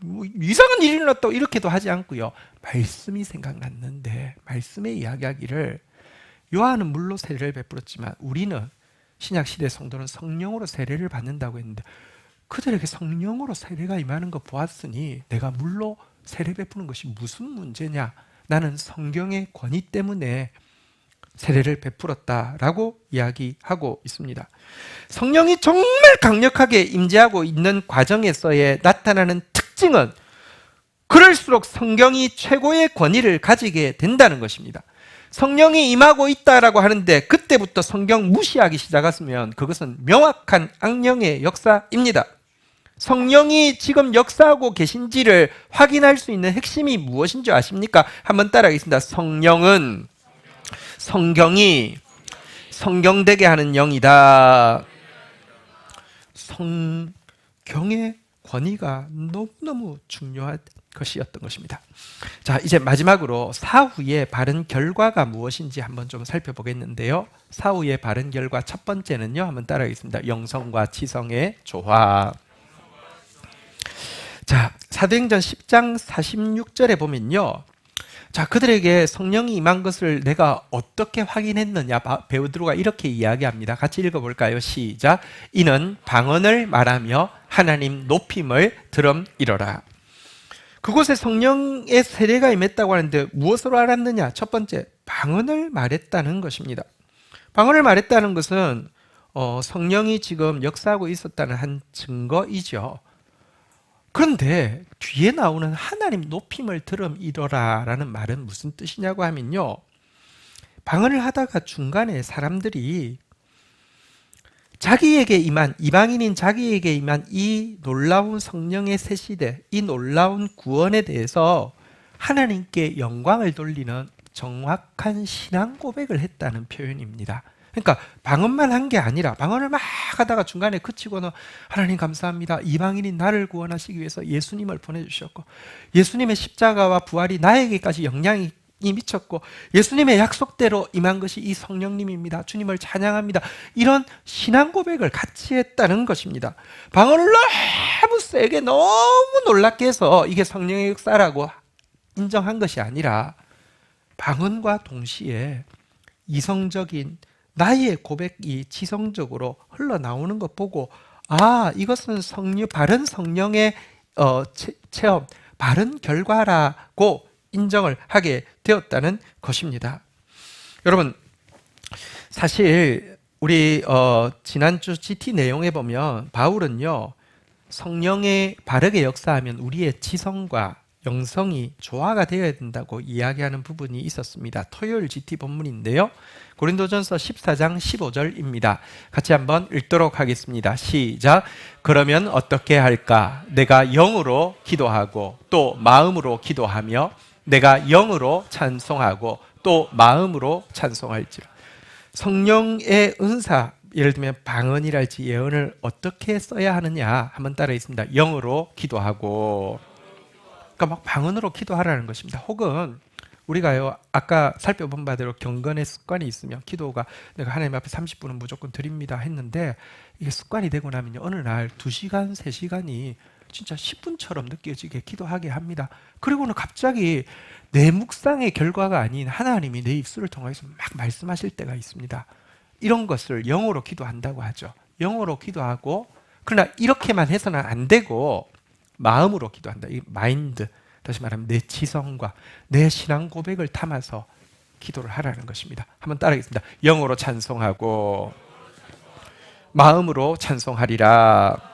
이상한 일이 일어났다고 이렇게도 하지 않고요. 말씀이 생각났는데 말씀의 이야기하기를 요한은 물로 세례를 베풀었지만 우리는 신약시대 성도는 성령으로 세례를 받는다고 했는데 그들에게 성령으로 세례가 임하는 거 보았으니 내가 물로 세례 베푸는 것이 무슨 문제냐? 나는 성경의 권위 때문에 세례를 베풀었다라고 이야기하고 있습니다. 성령이 정말 강력하게 임재하고 있는 과정에서의 나타나는 특징은 그럴수록 성경이 최고의 권위를 가지게 된다는 것입니다. 성령이 임하고 있다라고 하는데 그때부터 성경 무시하기 시작했으면 그것은 명확한 악령의 역사입니다. 성령이 지금 역사하고 계신지를 확인할 수 있는 핵심이 무엇인 줄 아십니까? 한번 따라하겠습니다. 성경이 성경되게 하는 영이다. 성경의 권위가 너무너무 중요한 것이었던 것입니다. 자, 이제 마지막으로 사후의 바른 결과가 무엇인지 한번 좀 살펴보겠는데요. 사후의 바른 결과 첫 번째는요. 한번 따라하겠습니다. 영성과 지성의 조화. 자, 사도행전 10장 46절에 보면요. 자, 그들에게 성령이 임한 것을 내가 어떻게 확인했느냐? 베드로가 이렇게 이야기합니다. 같이 읽어볼까요? 시작. 이는 방언을 말하며 하나님 높임을 들음이러라. 그곳에 성령의 세례가 임했다고 하는데 무엇으로 알았느냐? 첫 번째, 방언을 말했다는 것입니다. 방언을 말했다는 것은 성령이 지금 역사하고 있었다는 한 증거이죠. 그런데 뒤에 나오는 하나님 높임을 들음이러라 라는 말은 무슨 뜻이냐고 하면요, 방언을 하다가 중간에 사람들이 자기에게 임한, 이방인인 자기에게 임한 이 놀라운 성령의 새 시대, 이 놀라운 구원에 대해서 하나님께 영광을 돌리는 정확한 신앙 고백을 했다는 표현입니다. 그러니까 방언만 한 게 아니라 방언을 막 하다가 중간에 그치고는 하나님 감사합니다. 이방인인 나를 구원하시기 위해서 예수님을 보내주셨고 예수님의 십자가와 부활이 나에게까지 영향이 미쳤고 예수님의 약속대로 임한 것이 이 성령님입니다. 주님을 찬양합니다. 이런 신앙 고백을 같이 했다는 것입니다. 방언을 너무 세게 너무 놀랍게 해서 이게 성령의 역사라고 인정한 것이 아니라 방언과 동시에 이성적인 나의 고백이 지성적으로 흘러나오는 것 보고 이것은 바른 성령의 체험, 바른 결과라고 인정을 하게 되었다는 것입니다. 여러분, 사실 우리 지난주 GT 내용에 보면 바울은요, 성령에 바르게 역사하면 우리의 지성과 영성이 조화가 되어야 된다고 이야기하는 부분이 있었습니다. 토요일 GT 본문인데요. 고린도전서 14장 15절입니다. 같이 한번 읽도록 하겠습니다. 시작. 그러면 어떻게 할까? 내가 영으로 기도하고 또 마음으로 기도하며 내가 영으로 찬송하고 또 마음으로 찬송할지라. 성령의 은사, 예를 들면 방언이랄지 예언을 어떻게 써야 하느냐 한번 따라 있습니다. 영으로 기도하고, 그러니까 막 방언으로 기도하라는 것입니다. 혹은 우리가요, 아까 살펴본 바대로 경건의 습관이 있으면 기도가 내가 하나님 앞에 30분은 무조건 드립니다 했는데 이게 습관이 되고 나면요, 어느 날 2시간, 3시간이 진짜 10분처럼 느껴지게 기도하게 합니다. 그리고는 갑자기 내 묵상의 결과가 아닌 하나님이 내 입술을 통해서 막 말씀하실 때가 있습니다. 이런 것을 영어로 기도한다고 하죠. 영어로 기도하고, 그러나 이렇게만 해서는 안 되고 마음으로 기도한다. 이 마인드, 다시 말하면 내 지성과 내 신앙 고백을 담아서 기도를 하라는 것입니다. 한번 따라하겠습니다. 영어로 찬송하고 마음으로 찬송하리라.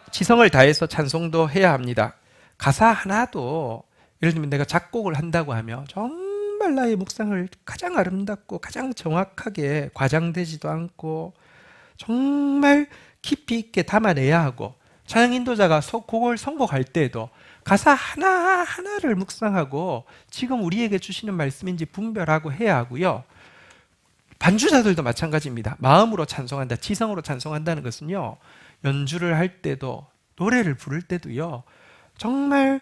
지성을 다해서 찬송도 해야 합니다. 가사 하나도, 예를 들면 내가 작곡을 한다고 하면 정말 나의 묵상을 가장 아름답고 가장 정확하게 과장되지도 않고 정말 깊이 있게 담아내야 하고, 찬양 인도자가 곡을 선곡할 때에도 가사 하나하나를 묵상하고 지금 우리에게 주시는 말씀인지 분별하고 해야 하고요. 반주자들도 마찬가지입니다. 마음으로 찬송한다, 지성으로 찬송한다는 것은요, 연주를 할 때도 노래를 부를 때도요, 정말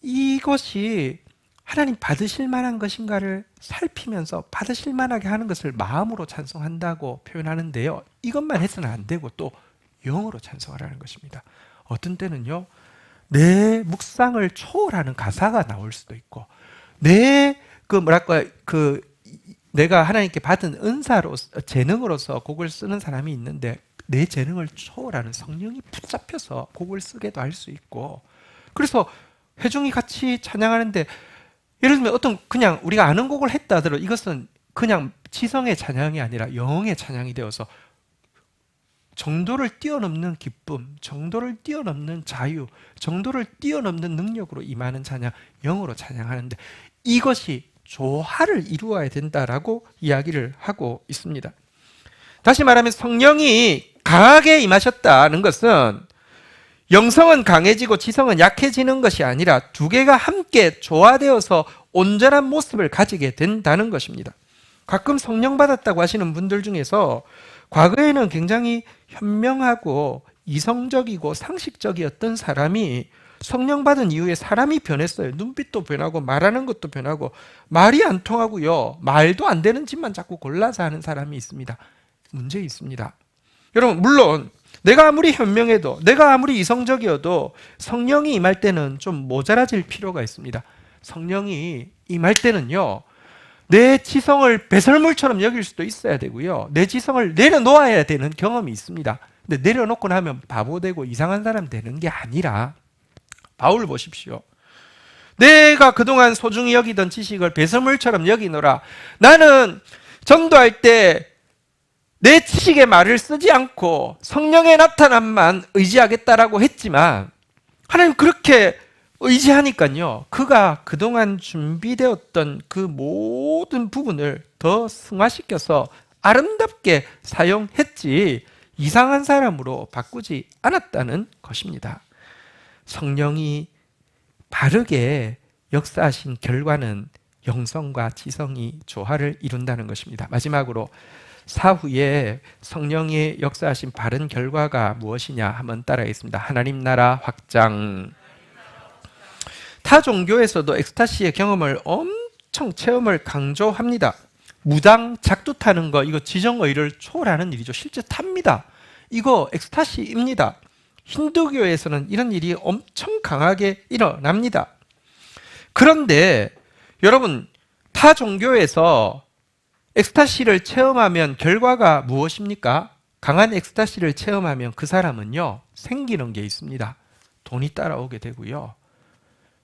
이것이 하나님 받으실 만한 것인가를 살피면서 받으실 만하게 하는 것을 마음으로 찬송한다고 표현하는데요, 이것만 해서는 안 되고 또 영어로 찬송하라는 것입니다. 어떤 때는요, 내 묵상을 초월하는 가사가 나올 수도 있고, 내가 하나님께 받은 은사로서, 재능으로서 곡을 쓰는 사람이 있는데 내 재능을 초월하는 성령이 붙잡혀서 곡을 쓰게도 할 수 있고, 그래서 회중이 같이 찬양하는데 예를 들면 어떤 그냥 우리가 아는 곡을 했다 하더라도 이것은 그냥 지성의 찬양이 아니라 영의 찬양이 되어서 정도를 뛰어넘는 기쁨, 정도를 뛰어넘는 자유, 정도를 뛰어넘는 능력으로 임하는 찬양, 영으로 찬양하는데 이것이 조화를 이루어야 된다라고 이야기를 하고 있습니다. 다시 말하면 성령이 강하게 임하셨다는 것은 영성은 강해지고 지성은 약해지는 것이 아니라 두 개가 함께 조화되어서 온전한 모습을 가지게 된다는 것입니다. 가끔 성령 받았다고 하시는 분들 중에서 과거에는 굉장히 현명하고 이성적이고 상식적이었던 사람이 성령 받은 이후에 사람이 변했어요. 눈빛도 변하고 말하는 것도 변하고 말이 안 통하고요, 말도 안 되는 짓만 자꾸 골라서 하는 사람이 있습니다. 문제 있습니다. 여러분, 물론 내가 아무리 현명해도, 내가 아무리 이성적이어도 성령이 임할 때는 좀 모자라질 필요가 있습니다. 성령이 임할 때는요, 내 지성을 배설물처럼 여길 수도 있어야 되고요, 내 지성을 내려놓아야 되는 경험이 있습니다. 근데 내려놓고 나면 바보 되고 이상한 사람 되는 게 아니라, 바울 보십시오. 내가 그동안 소중히 여기던 지식을 배설물처럼 여기노라. 나는 전도할 때 내 지식의 말을 쓰지 않고 성령의 나타남만 의지하겠다라고 했지만, 하나님 그렇게 의지하니까요, 그가 그동안 준비되었던 그 모든 부분을 더 승화시켜서 아름답게 사용했지 이상한 사람으로 바꾸지 않았다는 것입니다. 성령이 바르게 역사하신 결과는 영성과 지성이 조화를 이룬다는 것입니다. 마지막으로 사후에 성령의 역사하신 바른 결과가 무엇이냐 한번 따라하겠습니다. 하나님 나라 확장. 타 종교에서도 엑스타시의 경험을 엄청 체험을 강조합니다. 무당 작두 타는 거 이거 지정의를 초월하는 일이죠. 실제 탑니다. 이거 엑스타시입니다. 힌두교에서는 이런 일이 엄청 강하게 일어납니다. 그런데 여러분, 타 종교에서 엑스타시를 체험하면 결과가 무엇입니까? 강한 엑스타시를 체험하면 그 사람은요, 생기는 게 있습니다. 돈이 따라오게 되고요,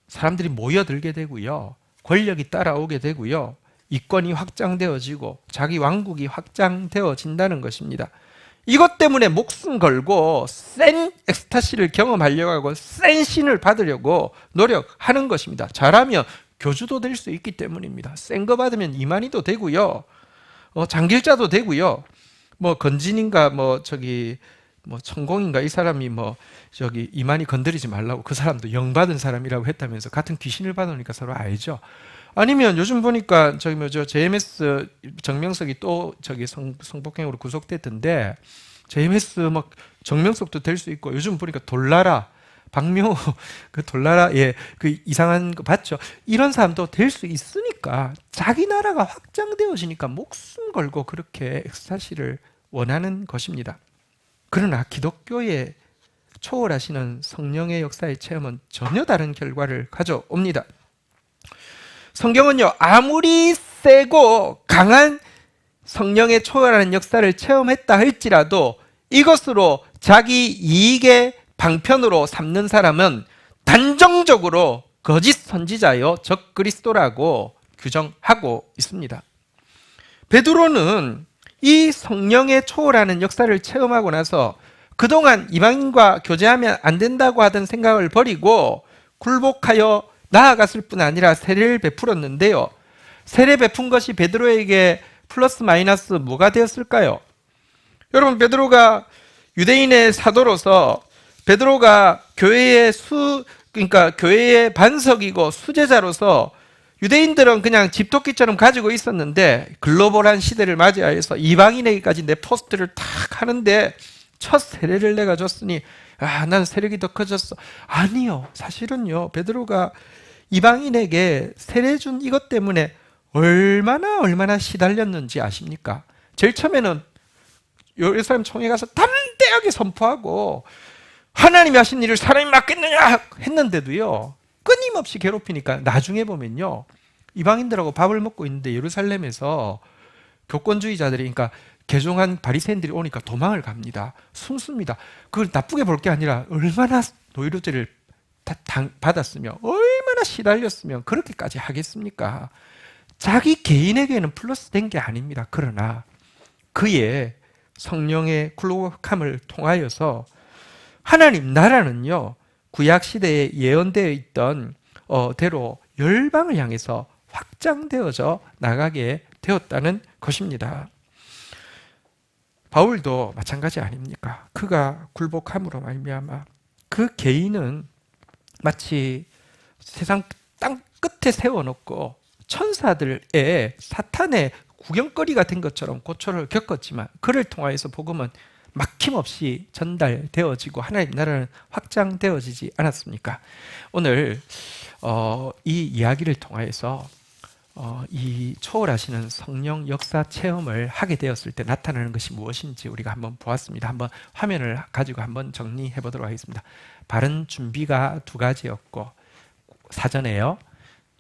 사람들이 모여들게 되고요, 권력이 따라오게 되고요, 이권이 확장되어지고 자기 왕국이 확장되어진다는 것입니다. 이것 때문에 목숨 걸고 센 엑스타시를 경험하려고 하고 센 신을 받으려고 노력하는 것입니다. 잘하면 교주도 될 수 있기 때문입니다. 센 거 받으면 이만희도 되고요, 장길자도 되고요, 건진인가 천공인가 이 사람이 이만희 건드리지 말라고 그 사람도 영 받은 사람이라고 했다면서 같은 귀신을 받으니까 서로 알죠. 아니면 요즘 보니까 JMS 정명석이 또 성폭행으로 구속됐던데, JMS 정명석도 될 수 있고, 요즘 보니까 돌나라 박명호 그 돌나라 그 이상한 거 봤죠? 이런 사람도 될 수 있으니까, 자기 나라가 확장되어지니까 목숨 걸고 그렇게 엑스타시를 원하는 것입니다. 그러나 기독교의 초월하시는 성령의 역사의 체험은 전혀 다른 결과를 가져옵니다. 성경은요, 아무리 세고 강한 성령의 초월하는 역사를 체험했다 할지라도 이것으로 자기 이익의 방편으로 삼는 사람은 단정적으로 거짓 선지자요 적 그리스도라고 규정하고 있습니다. 베드로는 이 성령의 초월하는 역사를 체험하고 나서 그동안 이방인과 교제하면 안 된다고 하던 생각을 버리고 굴복하여 나아갔을 뿐 아니라 세례를 베풀었는데요, 세례 베푼 것이 베드로에게 플러스 마이너스 뭐가 되었을까요? 여러분, 베드로가 유대인의 사도로서 베드로가 교회의 반석이고 수제자로서 유대인들은 그냥 집토끼처럼 가지고 있었는데, 글로벌한 시대를 맞이하여서 이방인에게까지 내 포스트를 탁 하는데 첫 세례를 내가 줬으니 난 세력이 더 커졌어. 아니요, 사실은요, 베드로가 이방인에게 세례 준 이것 때문에 얼마나 시달렸는지 아십니까? 제일 처음에는 예루살렘 총회 가서 담대하게 선포하고 하나님이 하신 일을 사람이 맡겠느냐 했는데도요, 끊임없이 괴롭히니까 나중에 보면요, 이방인들하고 밥을 먹고 있는데 예루살렘에서 교권주의자들이, 그러니까 개종한 바리새인들이 오니까 도망을 갑니다. 숨습니다. 그걸 나쁘게 볼 게 아니라 얼마나 노이로제를 받았으면, 얼마나 시달렸으면 그렇게까지 하겠습니까? 자기 개인에게는 플러스 된 게 아닙니다. 그러나 그의 성령의 굴복함을 통하여서 하나님 나라는요, 구약시대에 예언되어 있던 대로 열방을 향해서 확장되어져 나가게 되었다는 것입니다. 바울도 마찬가지 아닙니까? 그가 굴복함으로 말미암아 그 개인은 마치 세상 땅 끝에 세워놓고 천사들의 사탄의 구경거리가 된 것처럼 고초를 겪었지만, 그를 통하여서 복음은 막힘없이 전달되어지고 하나님 나라는 확장되어지지 않았습니까? 오늘 이 이야기를 통하여서 이 초월하시는 성령 역사 체험을 하게 되었을 때 나타나는 것이 무엇인지 우리가 한번 보았습니다. 한번 화면을 가지고 한번 정리해 보도록 하겠습니다. 바른 준비가 두 가지였고, 사전에요,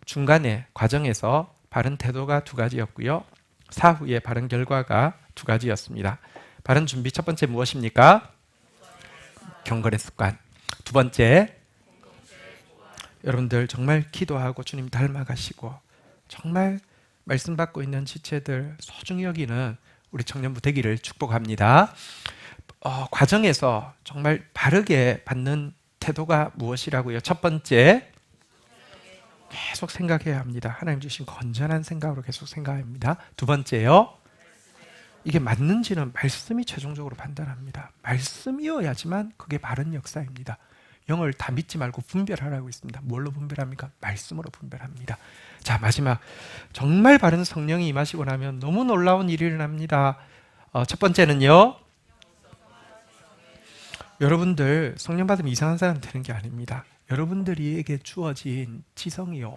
중간에 과정에서 바른 태도가 두 가지였고요, 사후에 바른 결과가 두 가지였습니다. 바른 준비 첫 번째 무엇입니까? 경건의 습관. 두 번째, 여러분들 정말 기도하고 주님 닮아가시고 정말 말씀 받고 있는 지체들 소중히 여기는 우리 청년부 되기를 축복합니다. 과정에서 정말 바르게 받는 태도가 무엇이라고요? 첫 번째, 계속 생각해야 합니다. 하나님 주신 건전한 생각으로 계속 생각해야 합니다. 두 번째요, 이게 맞는지는 말씀이 최종적으로 판단합니다. 말씀이어야지만 그게 바른 역사입니다. 영을 다 믿지 말고 분별하라고 있습니다. 뭘로 분별합니까? 말씀으로 분별합니다. 자, 마지막 정말 바른 성령이 임하시고 나면 너무 놀라운 일이 일어납니다. 첫 번째는요, 여러분들 성령 받으면 이상한 사람 되는 게 아닙니다. 여러분들에게 주어진 지성이요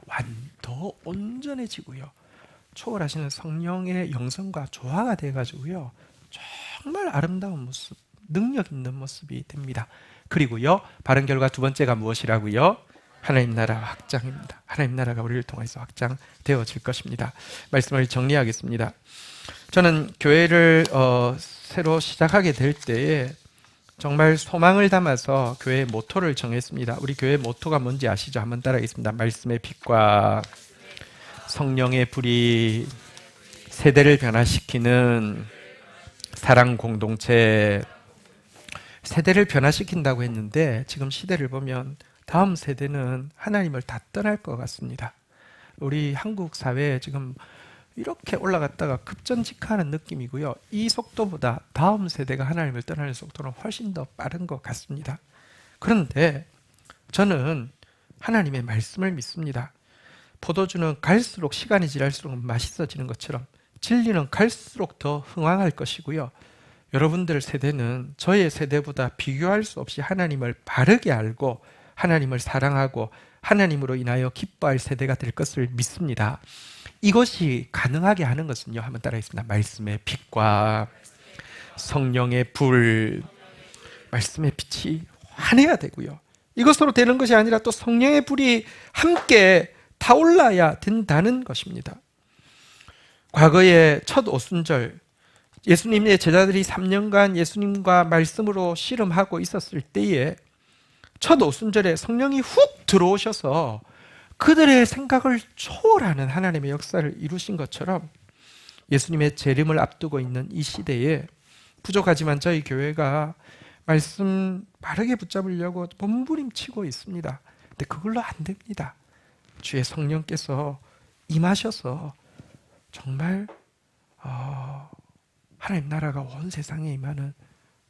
더 온전해지고요, 초월하시는 성령의 영성과 조화가 돼가지고요, 정말 아름다운 모습, 능력 있는 모습이 됩니다. 그리고요, 바른 결과 두 번째가 무엇이라고요? 하나님 나라 확장입니다. 하나님 나라가 우리를 통해서 확장되어질 것입니다. 말씀을 정리하겠습니다. 저는 교회를 새로 시작하게 될 때에 정말 소망을 담아서 교회의 모토를 정했습니다. 우리 교회의 모토가 뭔지 아시죠? 한번 따라하겠습니다. 말씀의 빛과 성령의 불이 세대를 변화시키는 사랑 공동체. 세대를 변화시킨다고 했는데 지금 시대를 보면 다음 세대는 하나님을 다 떠날 것 같습니다. 우리 한국 사회에 지금 이렇게 올라갔다가 급전직하는 느낌이고요, 이 속도보다 다음 세대가 하나님을 떠나는 속도는 훨씬 더 빠른 것 같습니다. 그런데 저는 하나님의 말씀을 믿습니다. 포도주는 갈수록 시간이 지날수록 맛있어지는 것처럼 진리는 갈수록 더 흥황할 것이고요, 여러분들 세대는 저의 세대보다 비교할 수 없이 하나님을 바르게 알고 하나님을 사랑하고 하나님으로 인하여 기뻐할 세대가 될 것을 믿습니다. 이것이 가능하게 하는 것은요, 한번 따라하겠습니다. 말씀의 빛과 성령의 불, 말씀의 빛이 환해야 되고요, 이것으로 되는 것이 아니라 또 성령의 불이 함께 타올라야 된다는 것입니다. 과거에 첫 오순절, 예수님의 제자들이 3년간 예수님과 말씀으로 씨름하고 있었을 때에 첫 오순절에 성령이 훅 들어오셔서 그들의 생각을 초월하는 하나님의 역사를 이루신 것처럼 예수님의 재림을 앞두고 있는 이 시대에 부족하지만 저희 교회가 말씀 바르게 붙잡으려고 몸부림치고 있습니다. 근데 그걸로 안 됩니다. 주의 성령께서 임하셔서 정말 하나님 나라가 온 세상에 임하는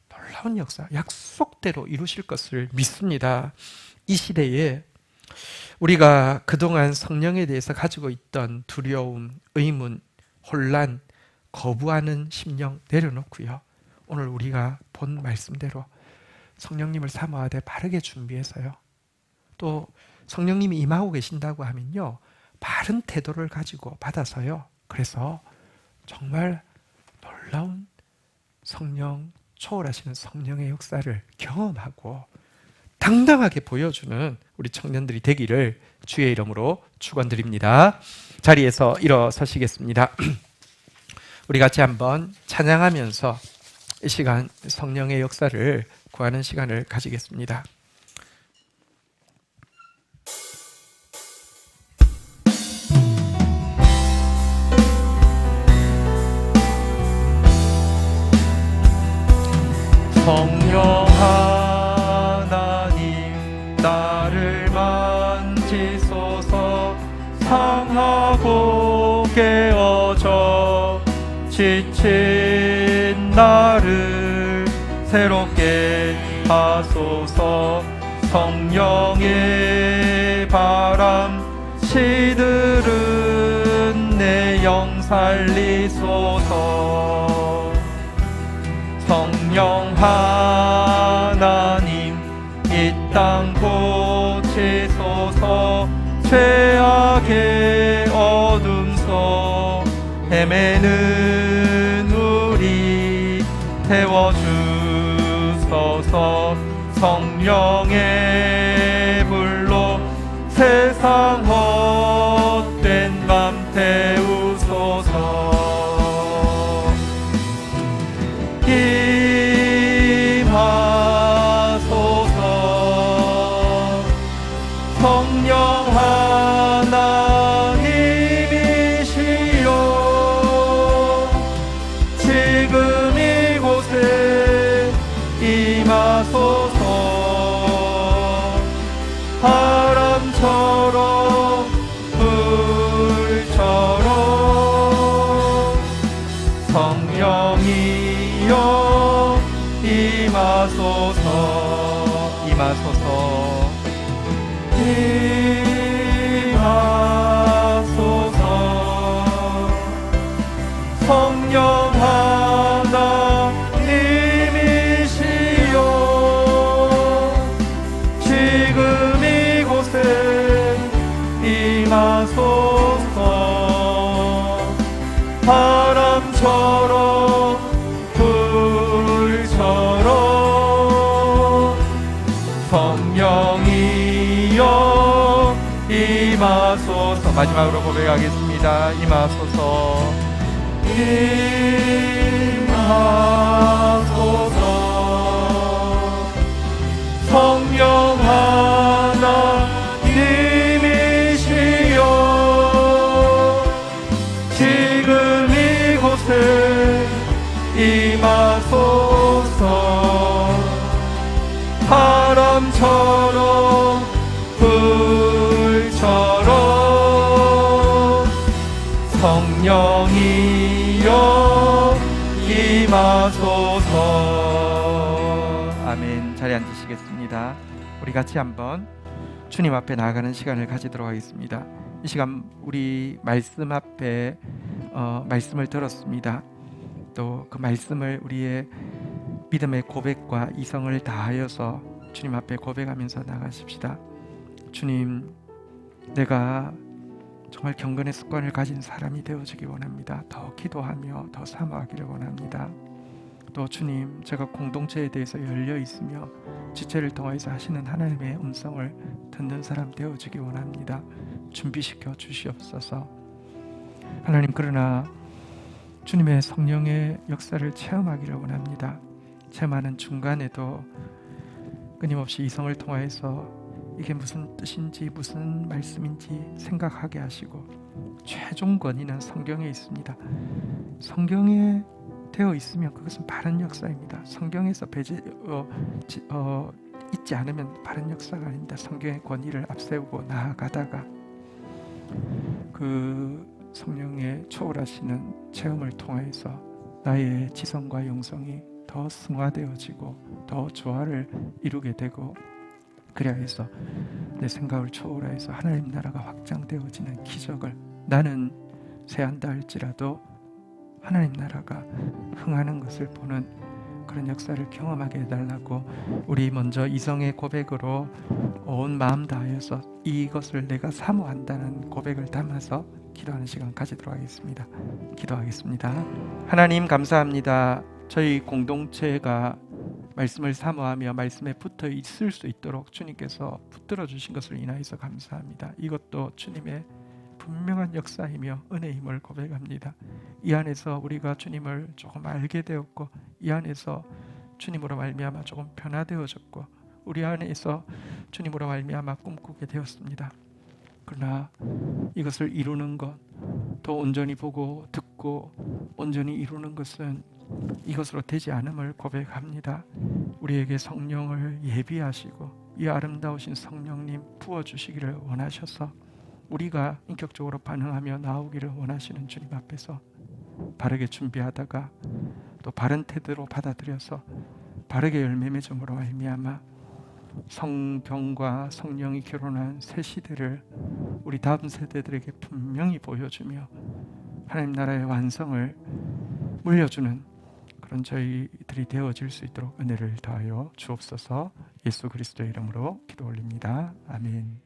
놀라운 역사, 약속대로 이루실 것을 믿습니다. 이 시대에 우리가 그동안 성령에 대해서 가지고 있던 두려움, 의문, 혼란, 거부하는 심령 내려놓고요, 오늘 우리가 본 말씀대로 성령님을 사모하되 바르게 준비해서요, 또 성령님이 임하고 계신다고 하면요, 바른 태도를 가지고 받아서요, 그래서 정말 놀라운 성령, 초월하시는 성령의 역사를 경험하고 당당하게 보여주는 우리 청년들이 되기를 주의 이름으로 축원드립니다. 자리에서 일어서시겠습니다. 우리 같이 한번 찬양하면서 이 시간 성령의 역사를 구하는 시간을 가지겠습니다. 성령 하나님 나를 만지소서. 상하고 깨어져 지친 나를 새롭게 하소서. 성령의 바람 시들은 내 영 살리소서. 성령 하나님 이 땅 고치소서. 죄악의 어둠 속 헤매는 우리 태워주소서. 성령의 불로 세상 헛된 밤 태우소서. 임하소서. 성령 하나님이시여 지금 이곳에 임하소서. 바람처럼 불처럼 성령이여 임하소서. 임하소서. 임하소서. 바람처럼 불처럼 성령이여 임하소서. 마지막으로 고백하겠습니다. 임하소서. 임하소서. 성령 하나님이시여 지금 이곳에 임하소서. 바람처럼 불처럼 성령이여 임하소서. 아멘. 자리에 앉으시겠습니다. 우리 같이 한번 주님 앞에 나아가는 시간을 가지도록 하겠습니다. 이 시간 우리 말씀 앞에 말씀을 들었습니다. 또 그 말씀을 우리의 믿음의 고백과 이성을 다하여서 주님 앞에 고백하면서 나가십시다. 주님, 내가 정말 경건의 습관을 가진 사람이 되어주기 원합니다. 더 기도하며 더 사모하기를 원합니다. 또 주님, 제가 공동체에 대해서 열려 있으며 지체를 통해서 하시는 하나님의 음성을 듣는 사람 되어주기 원합니다. 준비시켜 주시옵소서. 하나님, 그러나 주님의 성령의 역사를 체험하기를 원합니다. 체험하는 중간에도 끊임없이 이성을 통해서 이게 무슨 뜻인지 무슨 말씀인지 생각하게 하시고, 최종 권위는 성경에 있습니다. 성경에 되어 있으면 그것은 바른 역사입니다. 성경에서 있지 않으면 바른 역사가 아닙니다. 성경의 권위를 앞세우고 나아가다가 그 성령의 초월하시는 체험을 통해서 나의 지성과 영성이 더 승화되어지고 더 조화를 이루게 되고, 그래야 해서 내 생각을 초월해서 하나님 나라가 확장되어지는 기적을, 나는 세한다 할지라도 하나님 나라가 흥하는 것을 보는 그런 역사를 경험하게 해달라고, 우리 먼저 이성의 고백으로 온 마음 다하여서 이것을 내가 사모한다는 고백을 담아서 기도하는 시간 가지도록 하겠습니다. 기도하겠습니다. 하나님, 감사합니다. 저희 공동체가 말씀을 사모하며 말씀에 붙어 있을 수 있도록 주님께서 붙들어 주신 것을 인하여서 감사합니다. 이것도 주님의 분명한 역사이며 은혜임을 고백합니다. 이 안에서 우리가 주님을 조금 알게 되었고, 이 안에서 주님으로 말미암아 조금 변화되어졌고, 우리 안에서 주님으로 말미암아 꿈꾸게 되었습니다. 그러나 이것을 이루는 것, 더 온전히 보고 듣고 온전히 이루는 것은 이것으로 되지 않음을 고백합니다. 우리에게 성령을 예비하시고 이 아름다우신 성령님 부어주시기를 원하셔서 우리가 인격적으로 반응하며 나오기를 원하시는 주님 앞에서 바르게 준비하다가 또 바른 태도로 받아들여서 바르게 열매 맺음으로 말미암아 성경과 성령이 결혼한 새 시대를 우리 다음 세대들에게 분명히 보여주며 하나님 나라의 완성을 물려주는 그런 저희들이 되어질 수 있도록 은혜를 더하여 주옵소서. 예수 그리스도의 이름으로 기도 올립니다. 아멘.